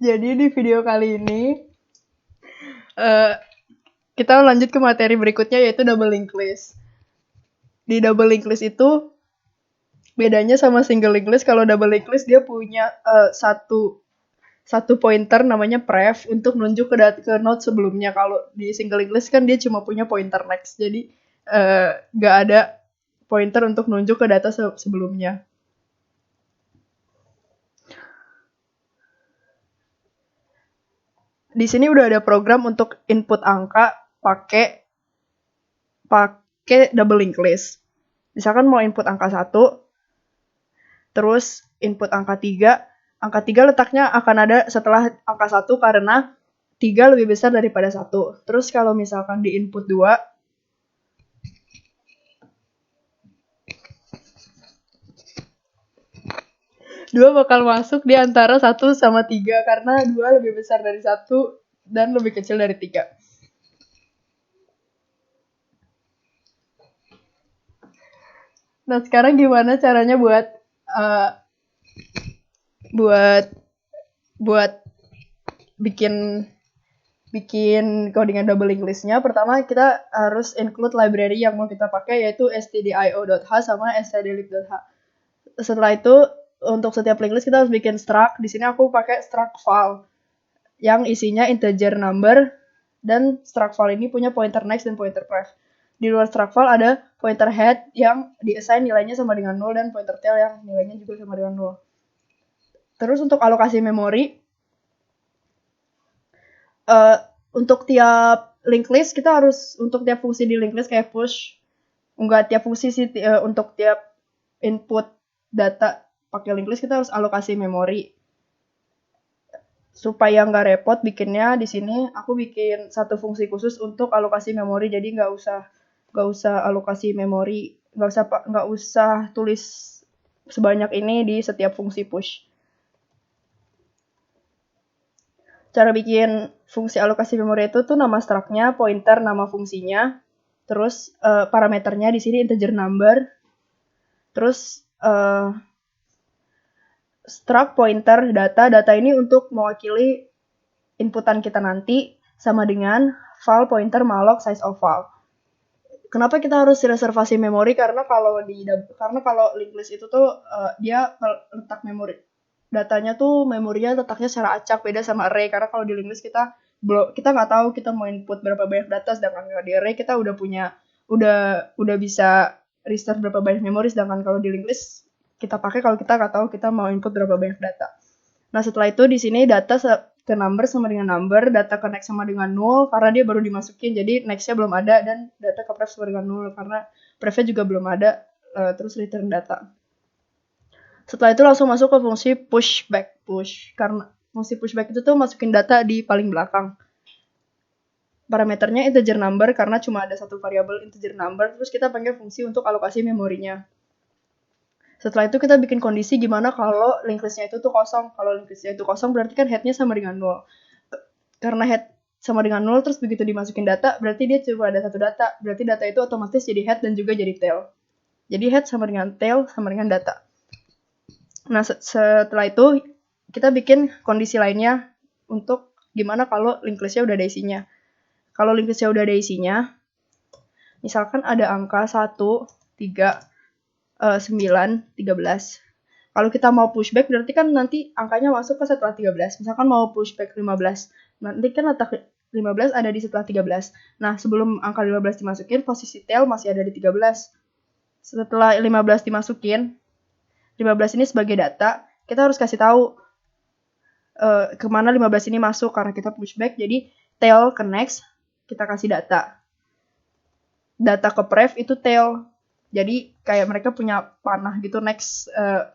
Jadi di video kali ini kita lanjut ke materi berikutnya yaitu double linked list. Di double linked list itu bedanya sama single linked list. Kalau double linked list dia punya satu pointer namanya pref untuk nunjuk ke node sebelumnya. Kalau di single linked list kan dia cuma punya pointer next. Jadi nggak ada pointer untuk nunjuk ke data sebelumnya. Di sini udah ada program untuk input angka pakai double linked list. Misalkan mau input angka 1, terus input angka 3. Angka 3 letaknya akan ada setelah angka 1 karena 3 lebih besar daripada 1. Terus kalau misalkan di input 2, 2 bakal masuk di antara 1 sama 3 karena 2 lebih besar dari 1 dan lebih kecil dari 3. Nah, sekarang gimana caranya buat bikin codingan double linked list-nya. Pertama kita harus include library yang mau kita pakai yaitu stdio.h sama stdlib.h. Setelah itu untuk setiap linked list kita harus bikin struct. Di sini aku pakai struct file yang isinya integer number dan struct file ini punya pointer next dan pointer pref. Di luar struct file ada pointer head yang di-assign nilainya sama dengan 0 dan pointer tail yang nilainya juga sama dengan 0. Terus untuk alokasi memori, untuk tiap linked list kita harus untuk tiap fungsi di linked list kayak push, enggak tiap fungsi sih, untuk tiap input data pakai linked list kita harus alokasi memori. Supaya nggak repot bikinnya, di sini aku bikin satu fungsi khusus untuk alokasi memori, jadi nggak usah alokasi memori, nggak usah tulis sebanyak ini di setiap fungsi push. Cara bikin fungsi alokasi memori itu tuh nama struct-nya, pointer nama fungsinya, terus parameternya di sini integer number, terus struct pointer data ini untuk mewakili inputan kita nanti sama dengan file pointer malloc size of file. Kenapa kita harus reservasi memori? Karena kalau linked list itu tuh dia letak memori datanya tuh memorinya letaknya secara acak, beda sama array. Karena kalau di linked list kita nggak tahu kita mau input berapa banyak data, sedangkan kalau di array kita udah bisa restore berapa banyak memori, sedangkan kalau di linked list kita pakai kalau kita nggak tahu kita mau input berapa banyak data. Nah, setelah itu di sini data ke number sama dengan number, data ke next sama dengan 0 karena dia baru dimasukin, jadi next-nya belum ada, dan data ke pref sama dengan 0 karena pref-nya juga belum ada, terus return data. Setelah itu langsung masuk ke fungsi push, karena fungsi pushback itu tuh masukin data di paling belakang. Parameternya integer number karena cuma ada satu variabel integer number, terus kita panggil fungsi untuk alokasi memorinya. Setelah itu kita bikin kondisi gimana kalau linked list-nya itu tuh kosong. Kalau linked list-nya itu kosong berarti kan head-nya sama dengan 0. Karena head sama dengan 0, terus begitu dimasukin data, berarti dia cuma ada satu data. Berarti data itu otomatis jadi head dan juga jadi tail. Jadi head sama dengan tail sama dengan data. Nah, setelah itu kita bikin kondisi lainnya untuk gimana kalau linked list-nya udah ada isinya. Kalau linked list-nya udah ada isinya, misalkan ada angka 1, 3, 9, 13. Kalau kita mau pushback berarti kan nanti angkanya masuk ke setelah 13. Misalkan mau pushback 15. Nanti kan letak 15 ada di setelah 13. Nah, sebelum angka 15 dimasukin, posisi tail masih ada di 13. Setelah 15 dimasukin, 15 ini sebagai data, kita harus kasih tahu kemana 15 ini masuk karena kita pushback. Jadi tail ke next, kita kasih data. Data ke pref itu tail. Jadi kayak mereka punya panah gitu,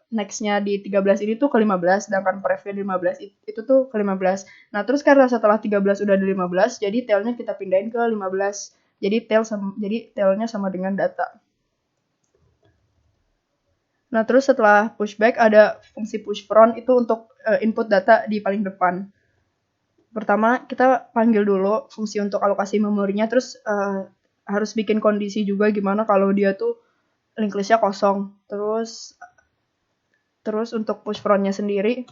next-nya di 13 ini tuh ke 15, sedangkan prefnya di 15 itu tuh ke 15. Nah, terus karena setelah 13 udah ada 15, jadi tail-nya kita pindahin ke 15. Jadi tail-nya sama dengan data. Nah, terus setelah pushback ada fungsi push front itu untuk input data di paling depan. Pertama, kita panggil dulu fungsi untuk alokasi memorinya, terus harus bikin kondisi juga gimana kalau dia tuh linked list-nya kosong. Terus untuk push front-nya sendiri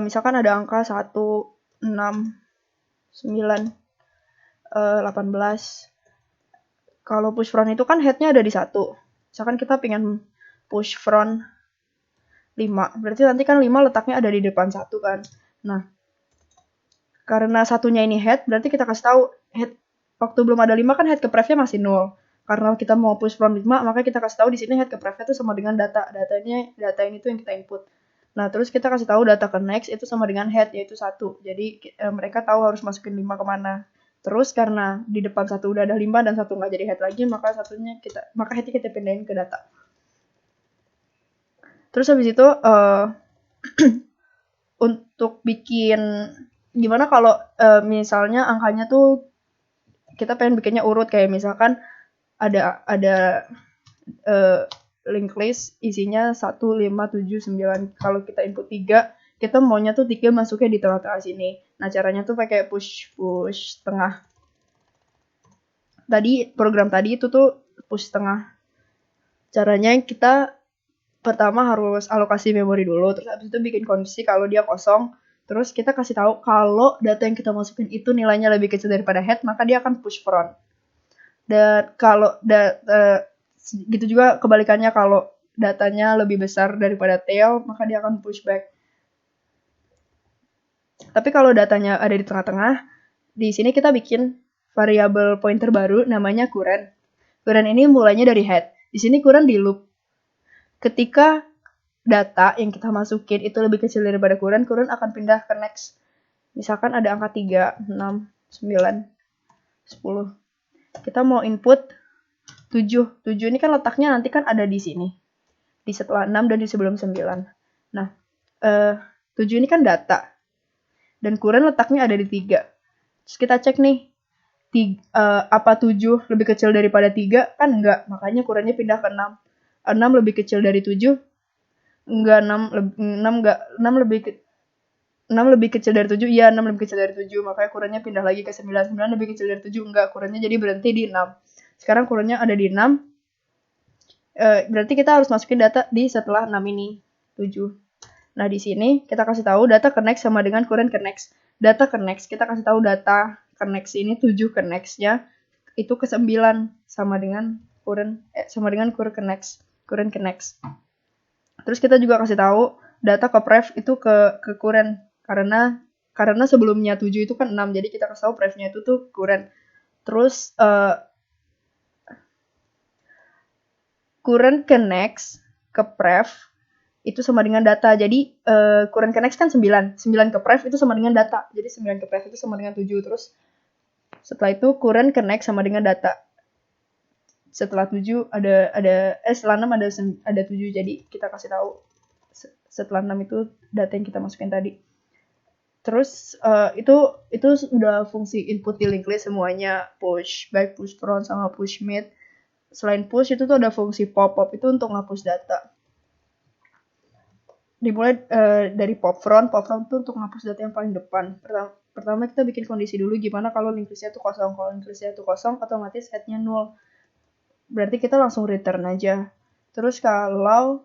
misalkan ada angka 1, 6, 9, 18. Kalau push front itu kan headnya ada di 1. Misalkan kita pengen push front 5. Berarti nanti kan 5 letaknya ada di depan 1 kan. Nah, karena satunya ini head, berarti kita kasih tahu head waktu belum ada 5 kan head ke pref-nya masih 0. Karena kita mau push front 5, maka kita kasih tahu di sini head ke pref-nya itu sama dengan data. Data ini tuh yang kita input. Nah, terus kita kasih tahu data ke next itu sama dengan head, yaitu 1. Jadi mereka tahu harus masukin 5 kemana. Terus karena di depan 1 udah ada 5 dan 1 nggak jadi head lagi, maka headnya kita pindahin ke data. Terus habis itu untuk bikin gimana kalau misalnya angkanya tuh kita pengen bikinnya urut, kayak misalkan ada linked list isinya 1, 5, 7, 9. Kalau kita input 3, kita maunya tuh 3 masuknya di tengah-tengah sini. Nah, caranya tuh pakai push tengah. Program tadi itu tuh push tengah. Caranya kita pertama harus alokasi memori dulu, terus habis itu bikin kondisi kalau dia kosong. Terus kita kasih tahu kalau data yang kita masukin itu nilainya lebih kecil daripada head, maka dia akan push front. Dan kalau gitu juga kebalikannya, kalau datanya lebih besar daripada tail, maka dia akan push back. Tapi kalau datanya ada di tengah-tengah, di sini kita bikin variabel pointer baru namanya current. Current ini mulainya dari head. Di sini current di loop. Ketika data yang kita masukin itu lebih kecil daripada current akan pindah ke next. Misalkan ada angka 3, 6, 9, 10. Kita mau input 7. 7 ini kan letaknya nanti kan ada di sini. Di setelah 6 dan di sebelum 9. Nah, 7 ini kan data. Dan current letaknya ada di 3. Terus kita cek nih, apa 7 lebih kecil daripada 3? Kan enggak, makanya currentnya pindah ke 6. 6 lebih kecil dari 7? Enggak, 6 lebih kecil dari 7, iya 6 lebih kecil dari 7, makanya currentnya pindah lagi ke 9. 9 lebih kecil dari 7, enggak, currentnya jadi berhenti di 6. Sekarang currentnya ada di 6, berarti kita harus masukin data di setelah 6 ini, 7. Nah, di sini kita kasih tahu data ke next sama dengan current ke next. Data ke next, kita kasih tahu data ke next ini 7 ke next-nya, itu ke 9 sama dengan current ke next. Terus kita juga kasih tahu data ke pref itu ke current, karena sebelumnya 7 itu kan 6, jadi kita kasih tahu pref-nya itu tuh current. Terus current ke next ke pref itu sama dengan data. Jadi current ke next kan 9 ke pref itu sama dengan data. Jadi 9 ke pref itu sama dengan 7. Terus setelah itu current ke next sama dengan data. Setelah 7 setelah 6 ada 7, jadi kita kasih tahu setelah 6 itu data yang kita masukin tadi. Terus itu udah fungsi input di linked list semuanya, push back, push front, sama push mid. Selain push itu tuh ada fungsi pop itu untuk ngapus data. Dimulai dari pop front tuh untuk ngapus data yang paling depan. Pertama kita bikin kondisi dulu gimana kalau linked listnya tuh kosong. Kalau linked listnya tuh kosong, otomatis headnya 0. Berarti kita langsung return aja. Terus kalau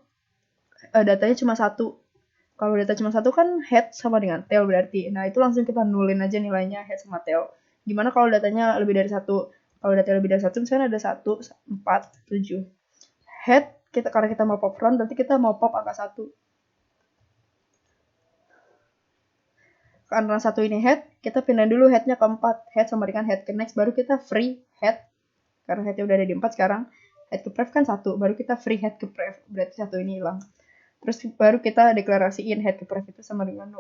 datanya cuma 1, kalau data cuma 1 kan head sama dengan tail berarti. Nah, itu langsung kita nulin aja nilainya head sama tail. Gimana kalau datanya lebih dari 1? Kalau datanya lebih dari 1, misalnya ada 1, 4, 7. Head, karena kita mau pop front, berarti kita mau pop angka 1. Karena 1 ini head, kita pindah dulu headnya ke 4. Head sama dengan head ke next, baru kita free head. Karena headnya udah ada di 4 sekarang. Head ke pref kan 1, baru kita free head ke pref. Berarti 1 ini hilang. Terus baru kita deklarasiin head ke pref itu sama dengan 0.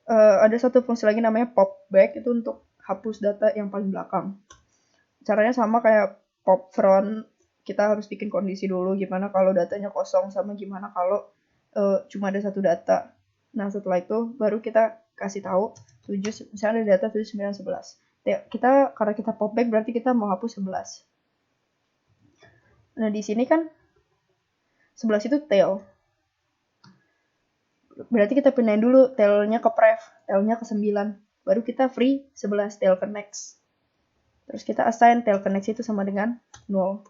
Ada satu fungsi lagi namanya pop back, itu untuk hapus data yang paling belakang. Caranya sama kayak pop front, kita harus bikin kondisi dulu gimana kalau datanya kosong, sama gimana kalau cuma ada 1 data. Nah, setelah itu baru kita kasih tahu 7, misalnya ada data 7, 9, 11. Karena kita pop back berarti kita mau hapus 11. Nah, di sini kan 11 itu tail. Berarti kita pindahin dulu tailnya ke pref, tailnya ke 9. Baru kita free 11 tail ke next. Terus kita assign tail ke next itu sama dengan 0.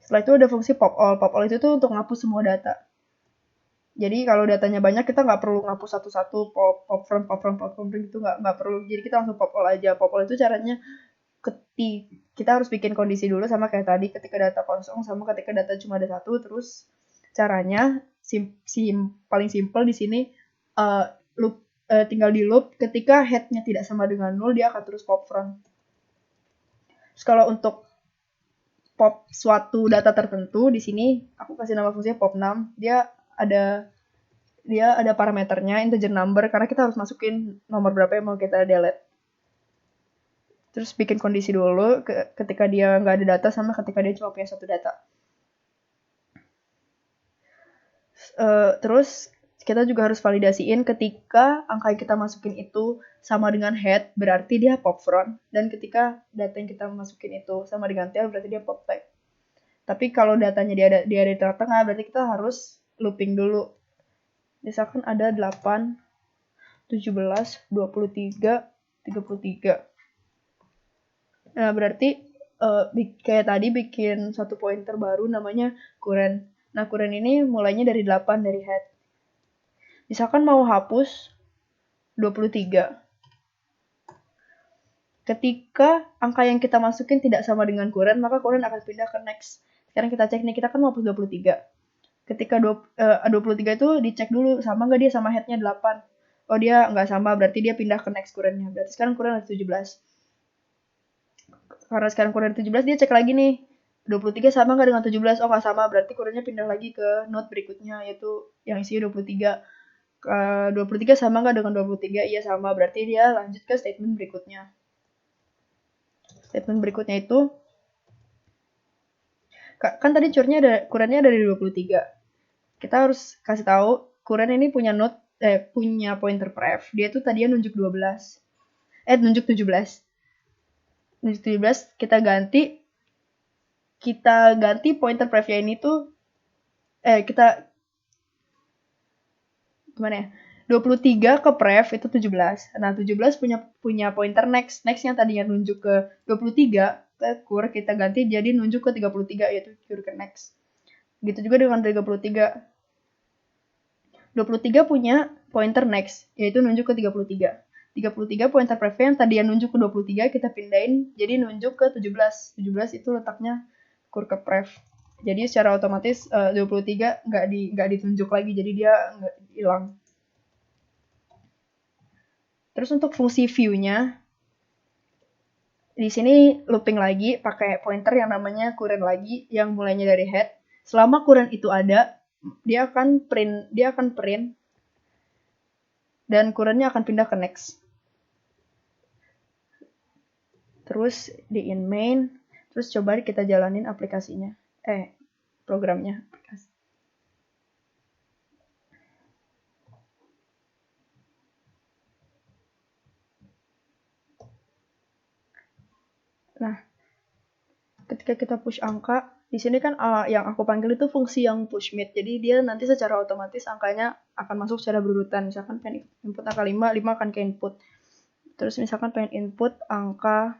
Setelah itu ada fungsi pop all. Pop all itu tuh untuk ngapus semua data. Jadi kalau datanya banyak kita nggak perlu ngapus satu-satu pop front gitu, nggak perlu. Jadi kita langsung pop all aja. Pop all itu caranya kita harus bikin kondisi dulu sama kayak tadi ketika data kosong sama ketika data cuma ada satu. Terus caranya paling simple di sini tinggal di loop ketika headnya tidak sama dengan 0 dia akan terus pop front. Terus kalau untuk pop suatu data tertentu di sini aku kasih nama fungsinya pop6. Dia ada parameternya integer number karena kita harus masukin nomor berapa yang mau kita delete. Terus bikin kondisi dulu ketika dia nggak ada data sama ketika dia cuma punya satu data. Terus kita juga harus validasiin ketika angka yang kita masukin itu sama dengan head, berarti dia pop front. Dan ketika data yang kita masukin itu sama dengan tail, berarti dia pop back. Tapi kalau datanya dia ada di tengah-tengah, berarti kita harus looping dulu. Misalkan ada 8, 17, 23, 33. Nah, berarti kayak tadi bikin satu pointer baru namanya current. Nah, current ini mulainya dari 8 dari head. Misalkan mau hapus 23. Ketika angka yang kita masukin tidak sama dengan current, maka current akan pindah ke next. Sekarang kita cek nih, kita kan mau hapus 23. Ketika 23 itu dicek dulu, sama nggak dia sama headnya 8. Oh, dia nggak sama, berarti dia pindah ke next currentnya. Berarti sekarang current ada 17. Karena sekarang current 17, dia cek lagi nih. 23 sama nggak dengan 17? Oh, nggak sama, berarti currentnya pindah lagi ke node berikutnya, yaitu yang isinya 23. 23 sama nggak dengan 23? Iya sama, berarti dia lanjut ke statement berikutnya. Statement berikutnya itu, kan tadi currentnya ada di 23. Kita harus kasih tahu, current ini punya punya pointer pref. Dia tuh tadinya nunjuk 12. Nunjuk 17. Nunjuk 17, kita ganti pointer prefnya ini tuh, gimana ya? 23 ke pref itu 17. Nah, 17 punya pointer next. Next yang tadinya nunjuk ke 23, kita ganti jadi nunjuk ke 33, yaitu cure ke next. Gitu juga dengan 33. 23 punya pointer next, yaitu nunjuk ke 33. 33 pointer pref yang tadinya nunjuk ke 23, kita pindahin jadi nunjuk ke 17. 17 itu letaknya cure ke pref. Jadi secara otomatis 23 nggak ditunjuk lagi, jadi dia nggak hilang. Terus untuk fungsi view-nya, di sini looping lagi pakai pointer yang namanya current lagi, yang mulainya dari head. Selama current itu ada, dia akan print dan currentnya akan pindah ke next. Terus di in main, terus coba kita jalanin aplikasinya, programnya. Nah, ketika kita push angka, di sini kan yang aku panggil itu fungsi yang push mid. Jadi dia nanti secara otomatis angkanya akan masuk secara berurutan. Misalkan pengen input angka 5 akan ke input. Terus misalkan pengen input angka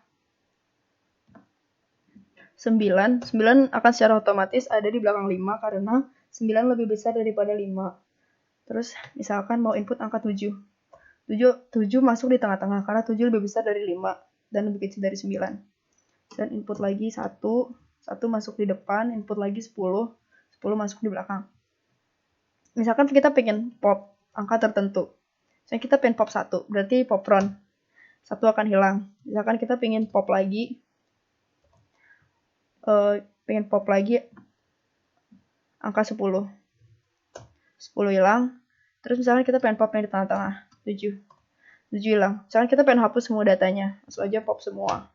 9 akan secara otomatis ada di belakang 5 karena 9 lebih besar daripada 5. Terus misalkan mau input angka 7 masuk di tengah-tengah karena 7 lebih besar dari 5 dan lebih kecil dari 9. Dan input lagi 1 masuk di depan, input lagi 10 masuk di belakang. Misalkan kita pengen pop angka tertentu. Misalkan kita pengen pop 1, berarti pop front. 1 akan hilang. Misalkan kita pengen pop lagi, angka 10 hilang. Terus misalkan kita pengen popnya di tengah-tengah, 7 hilang. Misalkan kita pengen hapus semua datanya, langsung aja pop semua.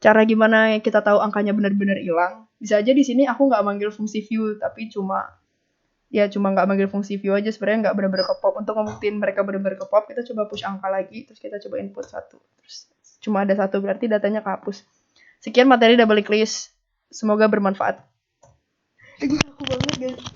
Cara gimana kita tahu angkanya benar-benar hilang? Bisa aja di sini aku nggak manggil fungsi view, tapi cuma nggak manggil fungsi view aja, sebenarnya nggak benar-benar ke pop. Untuk ngebuktiin mereka benar-benar ke pop, kita coba push angka lagi, terus kita coba input 1. Terus cuma ada 1, berarti datanya kehapus. Sekian materi double click list. Semoga bermanfaat. Aku banget guys.